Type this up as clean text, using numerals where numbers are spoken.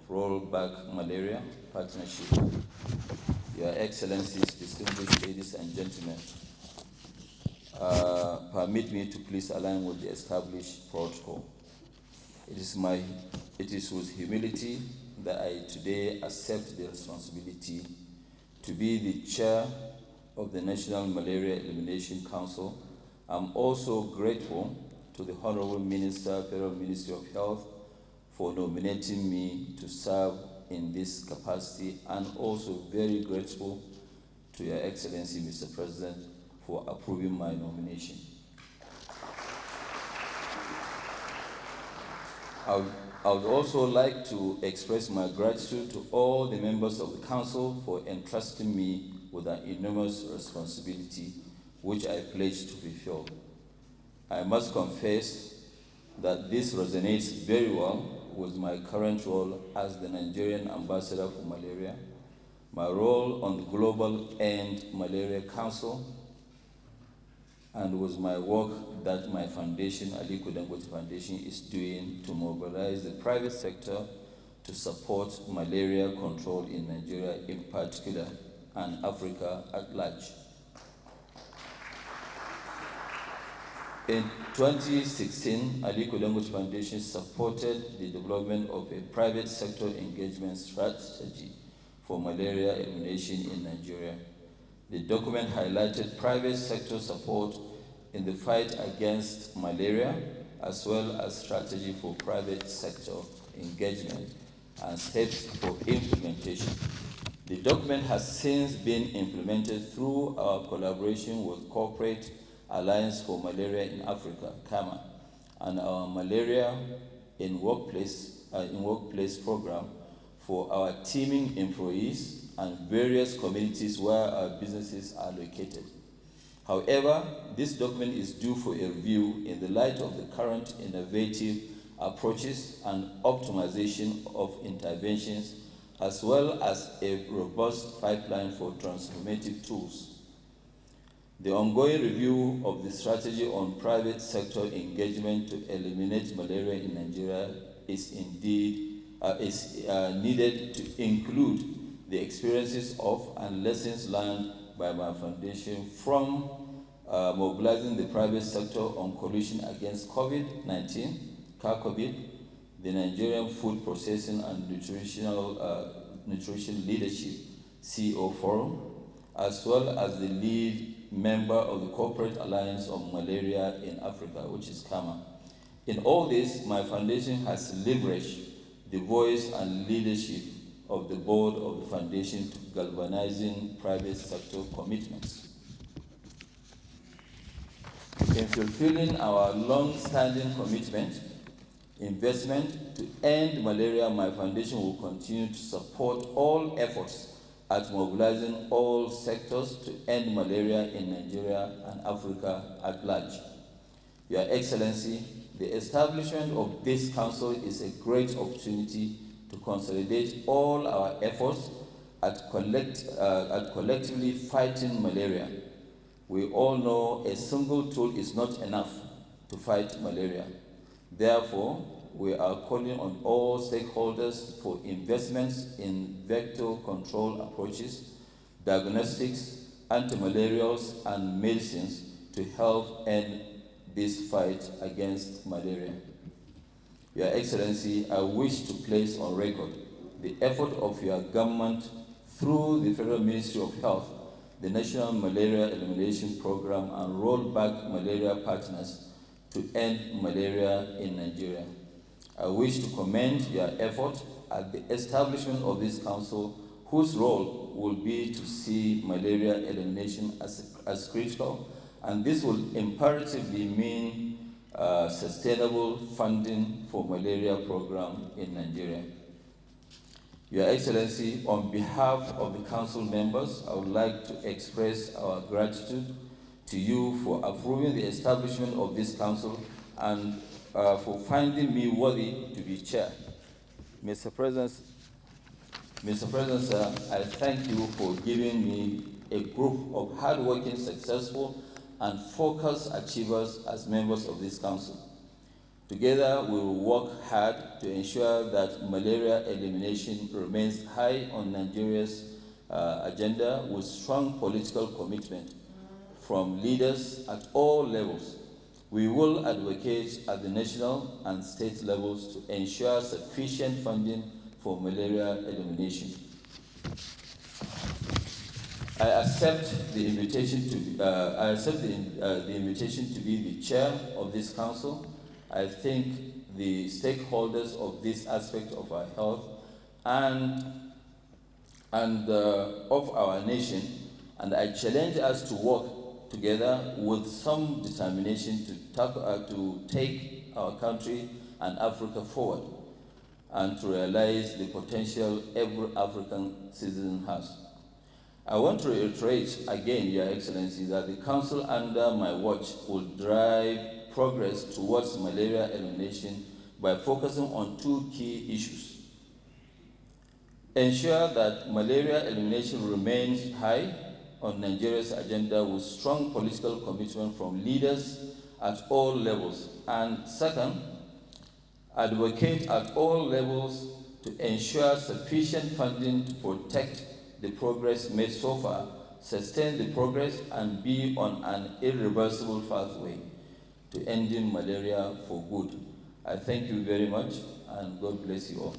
Rollback Malaria Partnership. Your Excellencies, distinguished ladies and gentlemen, permit me to please align with the established protocol. It is with humility that I today accept the responsibility to be the chair of the National Malaria Elimination Council. I'm also grateful to the Honorable Minister, Federal Ministry of Health, for nominating me to serve in this capacity, and also very grateful to Your Excellency, Mr. President, for approving my nomination. I would also like to express my gratitude to all the members of the Council for entrusting me with an enormous responsibility, which I pledge to fulfill. I must confess that this resonates very well with my current role as the Nigerian Ambassador for Malaria, my role on the Global End Malaria Council, and with my work that my foundation, Aliko Dangote Foundation, is doing to mobilize the private sector to support malaria control in Nigeria in particular, and Africa at large. In 2016, Aliko Dangote Foundation supported the development of a private sector engagement strategy for malaria elimination in Nigeria. The document highlighted private sector support in the fight against malaria, as well as strategy for private sector engagement and steps for implementation. The document has since been implemented through our collaboration with Corporate Alliance for Malaria in Africa, CAMA, and our Malaria in Workplace program for our teaming employees and various communities where our businesses are located. However, this document is due for a review in the light of the current innovative approaches and optimization of interventions, as well as a robust pipeline for transformative tools. The ongoing review of the strategy on private sector engagement to eliminate malaria in Nigeria is indeed needed to include the experiences of and lessons learned by my foundation from mobilizing the private sector on coalition against COVID-19, CAR-COVID, the Nigerian Food Processing and Nutrition Leadership CEO Forum, as well as the lead member of the Corporate Alliance on Malaria in Africa, which is CAMA. In all this, my foundation has leveraged the voice and leadership of the board of the foundation to galvanizing private sector commitments. In fulfilling our long-standing commitment, investment to end malaria, my foundation will continue to support all efforts at mobilizing all sectors to end malaria in Nigeria and Africa at large. Your Excellency, the establishment of this council is a great opportunity to consolidate all our efforts at collectively fighting malaria. We all know a single tool is not enough to fight malaria. Therefore, we are calling on all stakeholders for investments in vector control approaches, diagnostics, antimalarials, and medicines to help end this fight against malaria. Your Excellency, I wish to place on record the effort of your government through the Federal Ministry of Health, the National Malaria Elimination Program, and Rollback Malaria Partners to end malaria in Nigeria. I wish to commend your effort at the establishment of this council, whose role will be to see malaria elimination as critical, and this will imperatively mean sustainable funding for malaria program in Nigeria. Your Excellency, on behalf of the council members, I would like to express our gratitude to you for approving the establishment of this council and for finding me worthy to be chair. Mr. President, sir, I thank you for giving me a group of hardworking, successful, and focused achievers as members of this council. Together, we will work hard to ensure that malaria elimination remains high on Nigeria's agenda with strong political commitment from leaders at all levels. We will advocate at the national and state levels to ensure sufficient funding for malaria elimination. I accept the invitation to be the chair of this council. I think the stakeholders of this aspect of our health and of our nation, and I challenge us to work together with some determination to take our country and Africa forward and to realize the potential every African citizen has. I want to reiterate again, Your Excellency, that the Council under my watch will drive progress towards malaria elimination by focusing on two key issues. Ensure that malaria elimination remains high on Nigeria's agenda with strong political commitment from leaders at all levels. And second, advocate at all levels to ensure sufficient funding to protect the progress made so far, sustain the progress, and be on an irreversible pathway to ending malaria for good. I thank you very much, and God bless you all.